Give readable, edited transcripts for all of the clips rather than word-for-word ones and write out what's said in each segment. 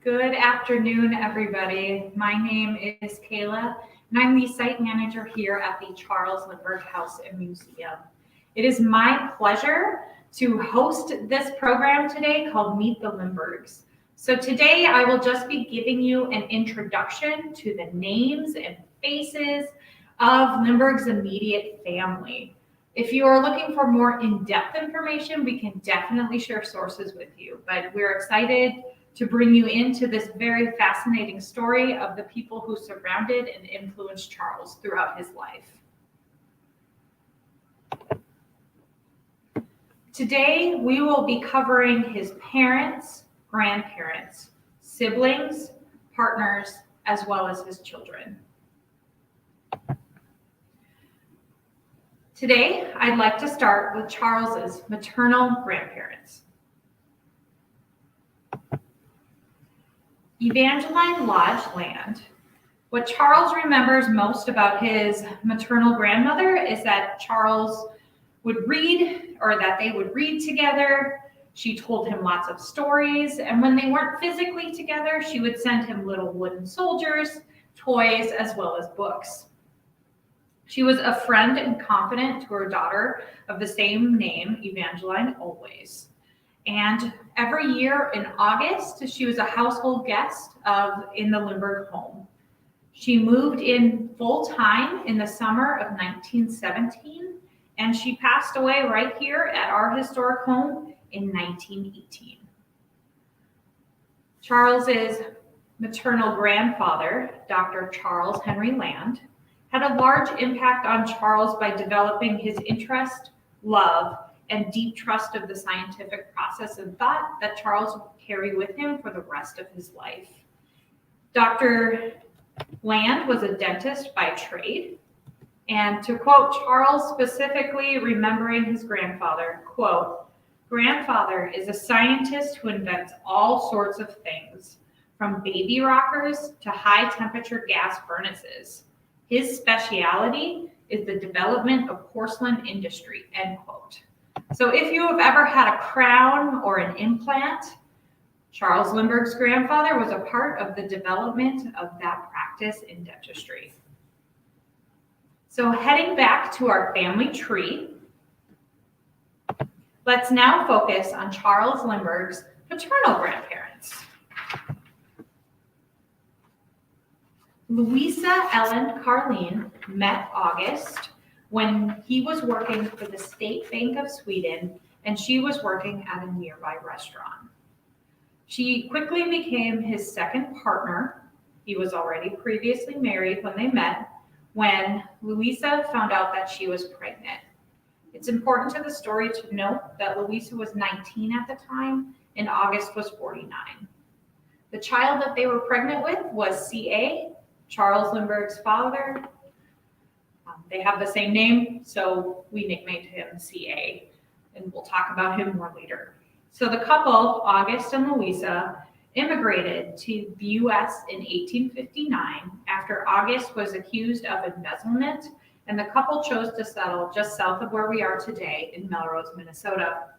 Good afternoon, everybody. My name is Kayla, and I'm the site manager here at the Charles Lindbergh House and Museum. It is my pleasure to host this program today called Meet the Lindberghs. So today I will just be giving you an introduction to the names and faces of Lindbergh's immediate family. If you are looking for more in-depth information, we can definitely share sources with you, but we're excited to bring you into this very fascinating story of the people who surrounded and influenced Charles throughout his life. Today, we will be covering his parents, grandparents, siblings, partners, as well as his children. Today, I'd like to start with Charles's maternal grandparents. Evangeline Lodge Land. What Charles remembers most about his maternal grandmother is that Charles would read, or that they would read together. She told him lots of stories, and when they weren't physically together, she would send him little wooden soldiers, toys, as well as books. She was a friend and confidant to her daughter of the same name, Evangeline, always. And every year in August, she was a household guest in the Lindbergh home. She moved in full-time in the summer of 1917, and she passed away right here at our historic home in 1918. Charles's maternal grandfather, Dr. Charles Henry Land, had a large impact on Charles by developing his interest, love, and deep trust of the scientific process and thought that Charles would carry with him for the rest of his life. Dr. Land was a dentist by trade, and to quote Charles specifically remembering his grandfather, quote, "Grandfather is a scientist who invents all sorts of things, from baby rockers to high temperature gas furnaces. His specialty is the development of porcelain industry," end quote. So if you have ever had a crown or an implant, Charles Lindbergh's grandfather was a part of the development of that practice in dentistry. So heading back to our family tree, let's now focus on Charles Lindbergh's paternal grandparents. Louisa Ellen Carlin met August when he was working for the State Bank of Sweden and she was working at a nearby restaurant. She quickly became his second partner. He was already previously married when they met, when Louisa found out that she was pregnant. It's important to the story to note that Louisa was 19 at the time and August was 49. The child that they were pregnant with was C.A., Charles Lindbergh's father. They have the same name, so we nicknamed him C.A., and we'll talk about him more later. So the couple, August and Louisa, immigrated to the U.S. in 1859 after August was accused of embezzlement, and the couple chose to settle just south of where we are today in Melrose, Minnesota.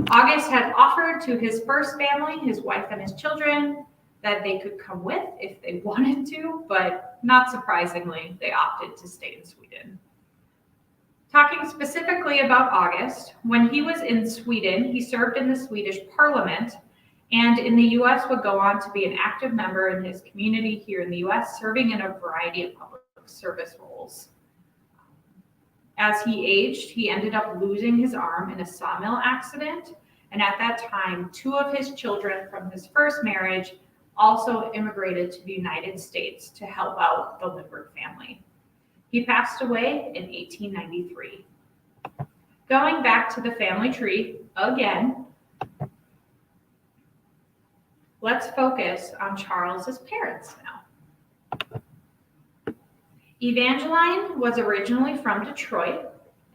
August had offered to his first family, his wife and his children, that they could come with if they wanted to, but not surprisingly, they opted to stay in Sweden. Talking specifically about August, when he was in Sweden, he served in the Swedish Parliament, and in the US would go on to be an active member in his community here in the US, serving in a variety of public service roles. As he aged, he ended up losing his arm in a sawmill accident, and at that time, 2 of his children from his first marriage also immigrated to the United States to help out the Lindbergh family. He passed away in 1893. Going back to the family tree again, let's focus on Charles's parents now. Evangeline was originally from Detroit,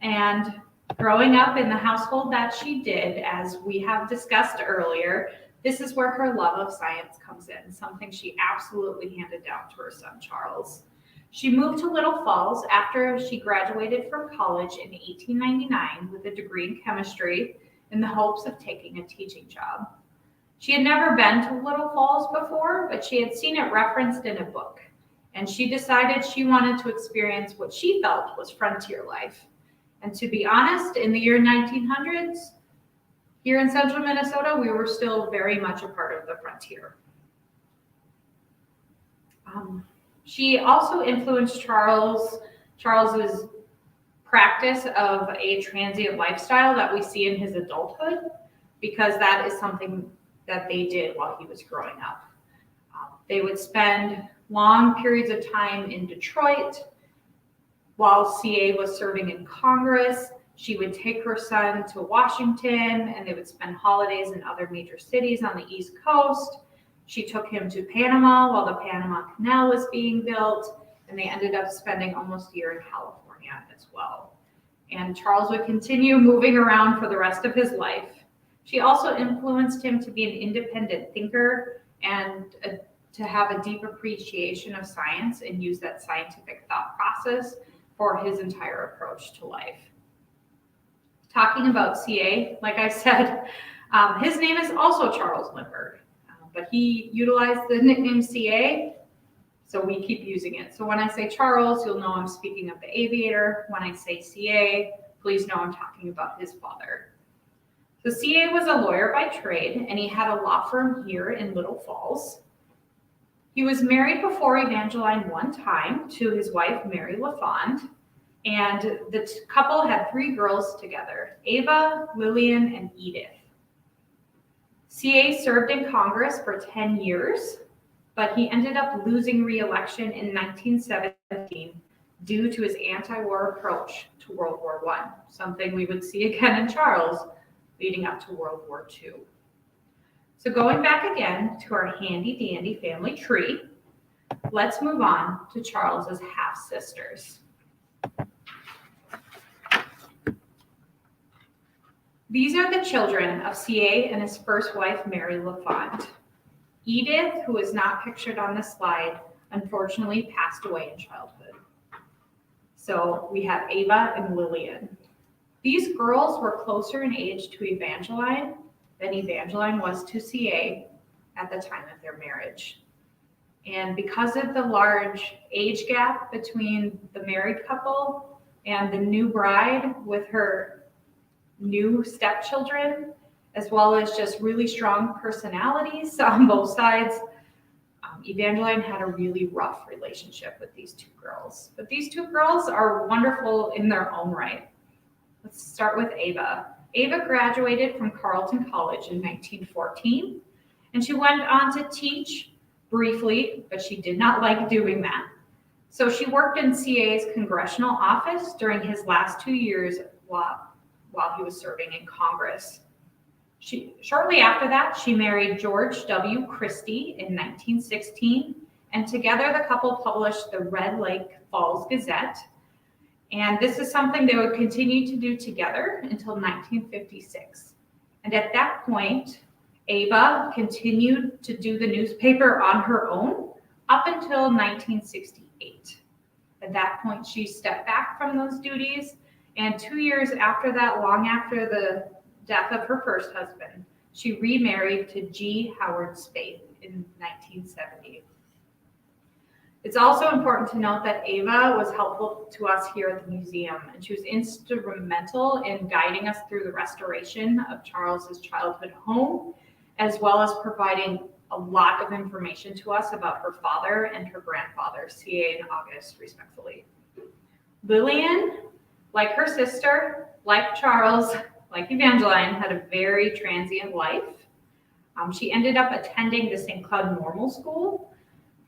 and growing up in the household that she did, as we have discussed earlier, this is where her love of science comes in, something she absolutely handed down to her son, Charles. She moved to Little Falls after she graduated from college in 1899 with a degree in chemistry in the hopes of taking a teaching job. She had never been to Little Falls before, but she had seen it referenced in a book. And she decided she wanted to experience what she felt was frontier life. And to be honest, in the year 1900s, here in central Minnesota, we were still very much a part of the frontier. She also influenced Charles's practice of a transient lifestyle that we see in his adulthood, because that is something that they did while he was growing up. They would spend long periods of time in Detroit. While CA was serving in Congress, she would take her son to Washington, and they would spend holidays in other major cities on the East Coast. She took him to Panama while the Panama Canal was being built, and they ended up spending almost a year in California as well. And Charles would continue moving around for the rest of his life. She also influenced him to be an independent thinker and to have a deep appreciation of science and use that scientific thought process for his entire approach to life. Talking about CA, like I said, his name is also Charles Lindbergh, but he utilized the nickname CA, so we keep using it. So when I say Charles, you'll know I'm speaking of the aviator. When I say CA, please know I'm talking about his father. So CA was a lawyer by trade, and he had a law firm here in Little Falls. He was married before Evangeline one time to his wife, Mary LaFond, and the couple had 3 girls together, Ava, Lillian, and Edith. CA served in Congress for 10 years, but he ended up losing re-election in 1917 due to his anti-war approach to World War I, something we would see again in Charles leading up to World War II. So going back again to our handy-dandy family tree, let's move on to Charles's half-sisters. These are the children of CA and his first wife, Mary LaFond. Edith, who is not pictured on the slide, unfortunately passed away in childhood. So we have Ava and Lillian. These girls were closer in age to Evangeline than Evangeline was to CA at the time of their marriage. And because of the large age gap between the married couple and the new bride with her new stepchildren, as well as just really strong personalities on both sides, Evangeline had a really rough relationship with these 2 girls. But these 2 girls are wonderful in their own right. Let's start with Ava. Ava graduated from Carleton College in 1914, and she went on to teach briefly, but she did not like doing that. So she worked in CA's congressional office during his last 2 years while he was serving in Congress. Shortly after that, she married George W. Christie in 1916, and together the couple published the Red Lake Falls Gazette. And this is something they would continue to do together until 1956. And at that point, Ava continued to do the newspaper on her own up until 1968. At that point, she stepped back from those duties, and 2 years after that, long after the death of her first husband, she remarried to G. Howard Speight in 1970. It's also important to note that Ava was helpful to us here at the museum, and she was instrumental in guiding us through the restoration of Charles's childhood home, as well as providing a lot of information to us about her father and her grandfather, CA and August, respectfully. Lillian, like her sister, like Charles, like Evangeline, had a very transient life. She ended up attending the St. Cloud Normal School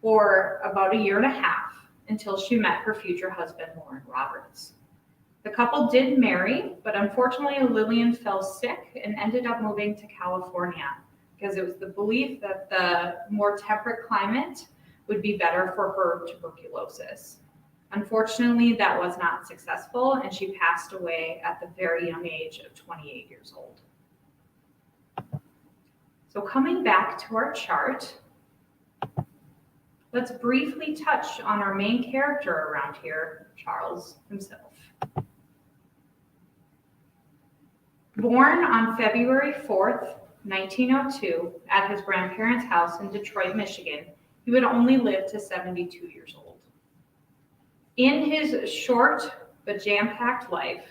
for about 1.5 years until she met her future husband, Warren Roberts. The couple did marry, but unfortunately Lillian fell sick and ended up moving to California because it was the belief that the more temperate climate would be better for her tuberculosis. Unfortunately, that was not successful, and she passed away at the very young age of 28 years old. So coming back to our chart, let's briefly touch on our main character around here, Charles himself. Born on February 4th, 1902, at his grandparents' house in Detroit, Michigan, he would only live to 72 years old. In his short but jam-packed life,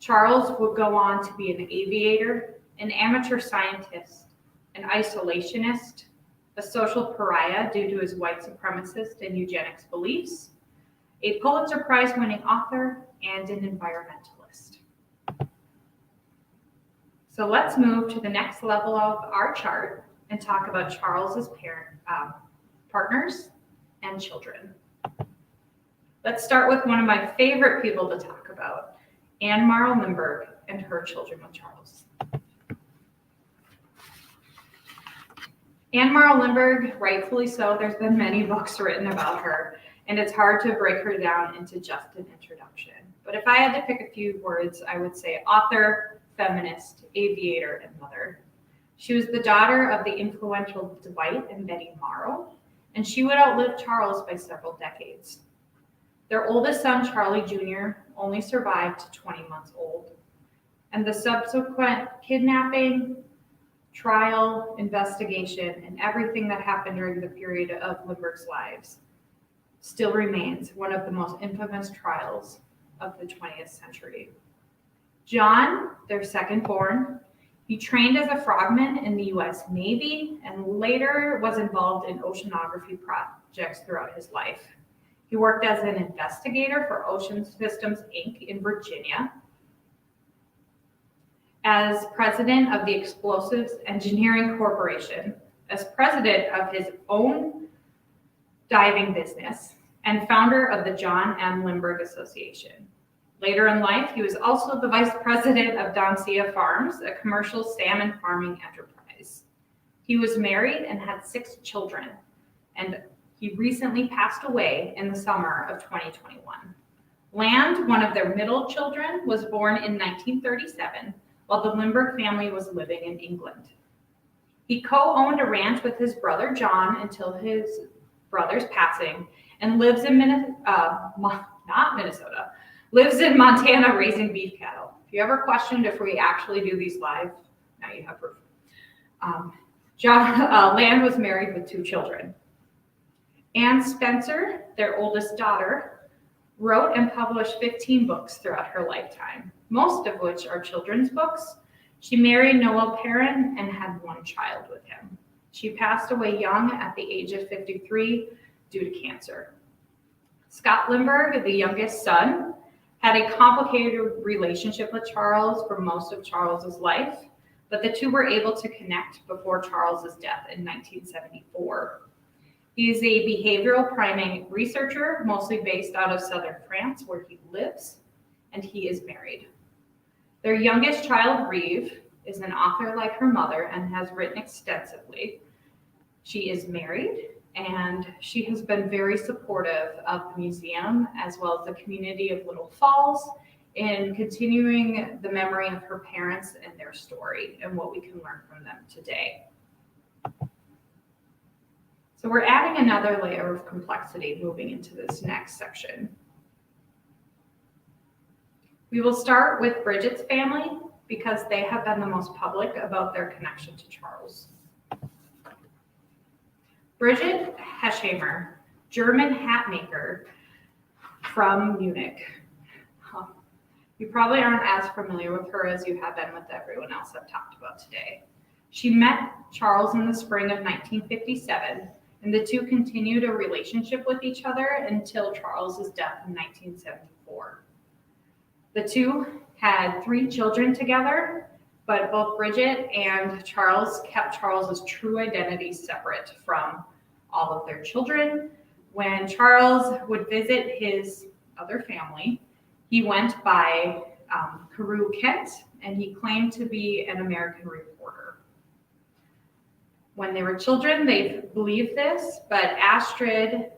Charles would go on to be an aviator, an amateur scientist, an isolationist, a social pariah due to his white supremacist and eugenics beliefs, a Pulitzer Prize-winning author, and an environmentalist. So let's move to the next level of our chart and talk about Charles's partners and children. Let's start with one of my favorite people to talk about, Anne Morrow Lindbergh and her children with Charles. Anne Morrow Lindbergh, rightfully so, there's been many books written about her, and it's hard to break her down into just an introduction. But if I had to pick a few words, I would say author, feminist, aviator, and mother. She was the daughter of the influential Dwight and Betty Morrow, and she would outlive Charles by several decades. Their oldest son, Charlie Jr., only survived to 20 months old, and the subsequent kidnapping, trial, investigation, and everything that happened during the period of Lindbergh's lives still remains one of the most infamous trials of the 20th century. John, their second born, he trained as a frogman in the U.S. Navy and later was involved in oceanography projects throughout his life. He worked as an investigator for Ocean Systems, Inc. in Virginia, as president of the Explosives Engineering Corporation, as president of his own diving business, and founder of the John M. Lindbergh Association. Later in life, he was also the vice president of Donsia Farms, a commercial salmon farming enterprise. He was married and had 6 children, and he recently passed away in the summer of 2021. Land, one of their middle children, was born in 1937, while the Lindbergh family was living in England. He co-owned a ranch with his brother John until his brother's passing, and lives in lives in Montana raising beef cattle. If you ever questioned if we actually do these live, now you have proof. Land was married with 2 children. Anne Spencer, their oldest daughter, wrote and published 15 books throughout her lifetime, most of which are children's books. She married Noel Perrin and had 1 child with him. She passed away young at the age of 53 due to cancer. Scott Lindbergh, the youngest son, had a complicated relationship with Charles for most of Charles's life, but the two were able to connect before Charles's death in 1974. He is a behavioral primate researcher, mostly based out of southern France, where he lives, and he is married. Their youngest child, Reeve, is an author like her mother and has written extensively. She is married, and she has been very supportive of the museum as well as the community of Little Falls in continuing the memory of her parents and their story and what we can learn from them today. So we're adding another layer of complexity moving into this next section. We will start with Bridget's family because they have been the most public about their connection to Charles. Bridget Heschheimer, German hat maker from Munich. You probably aren't as familiar with her as you have been with everyone else I've talked about today. She met Charles in the spring of 1957, and the two continued a relationship with each other until Charles's death in 1974. The two had 3 children together, but both Bridget and Charles kept Charles's true identity separate from all of their children. When Charles would visit his other family, he went by Carew Kent, and he claimed to be an American reporter. When they were children, they believed this, but Astrid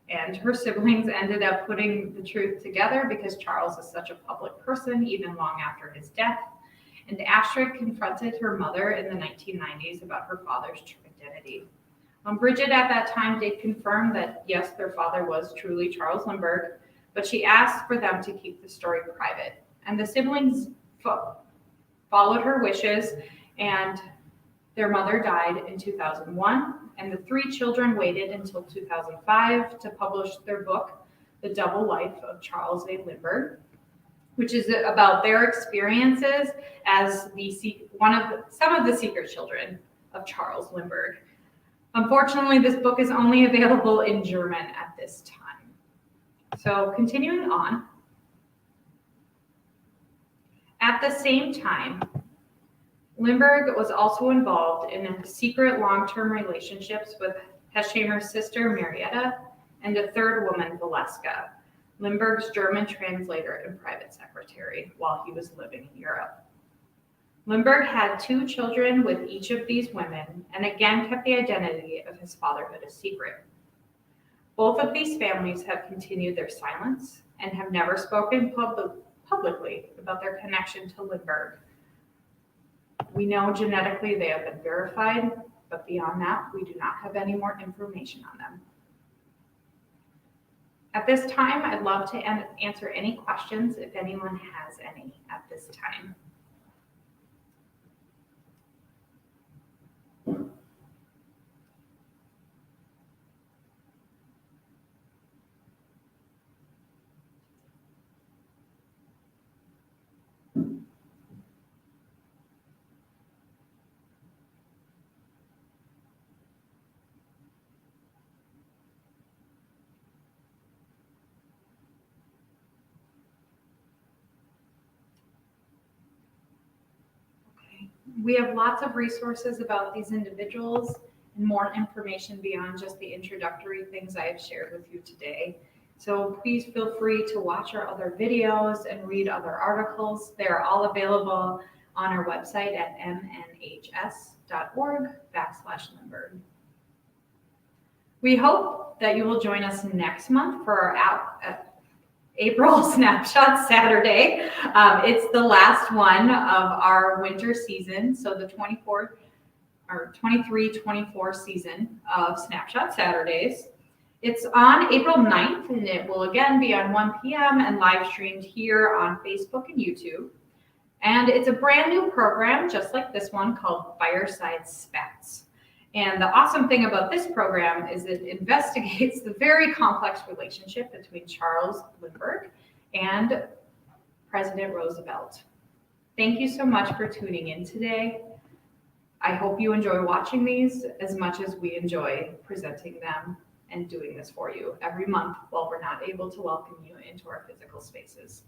and her siblings ended up putting the truth together because Charles is such a public person, even long after his death. And Astrid confronted her mother in the 1990s about her father's true identity. Bridget at that time did confirm that, yes, their father was truly Charles Lindbergh, but she asked for them to keep the story private. And the siblings followed her wishes and their mother died in 2001, and the three children waited until 2005 to publish their book, The Double Life of Charles A. Lindbergh, which is about their experiences as some of the secret children of Charles Lindbergh. Unfortunately, this book is only available in German at this time. So continuing on, at the same time, Lindbergh was also involved in secret long-term relationships with Hetzheimer's sister Marietta and a third woman, Valeska, Lindbergh's German translator and private secretary, while he was living in Europe. Lindbergh had 2 children with each of these women and again kept the identity of his fatherhood a secret. Both of these families have continued their silence and have never spoken publicly about their connection to Lindbergh. We know genetically they have been verified, but beyond that, we do not have any more information on them. At this time, I'd love to answer any questions if anyone has any at this time. We have lots of resources about these individuals and more information beyond just the introductory things I have shared with you today. So please feel free to watch our other videos and read other articles. They're all available on our website at mnhs.org/Lindbergh. We hope that you will join us next month for our April Snapshot Saturday. It's the last one of our winter season, so the 23-24 season of Snapshot Saturdays. It's on April 9th, and it will again be on 1 p.m. and live streamed here on Facebook and YouTube. And it's a brand new program, just like this one, called Fireside Spats. And the awesome thing about this program is it investigates the very complex relationship between Charles Lindbergh and President Roosevelt. Thank you so much for tuning in today. I hope you enjoy watching these as much as we enjoy presenting them and doing this for you every month while we're not able to welcome you into our physical spaces.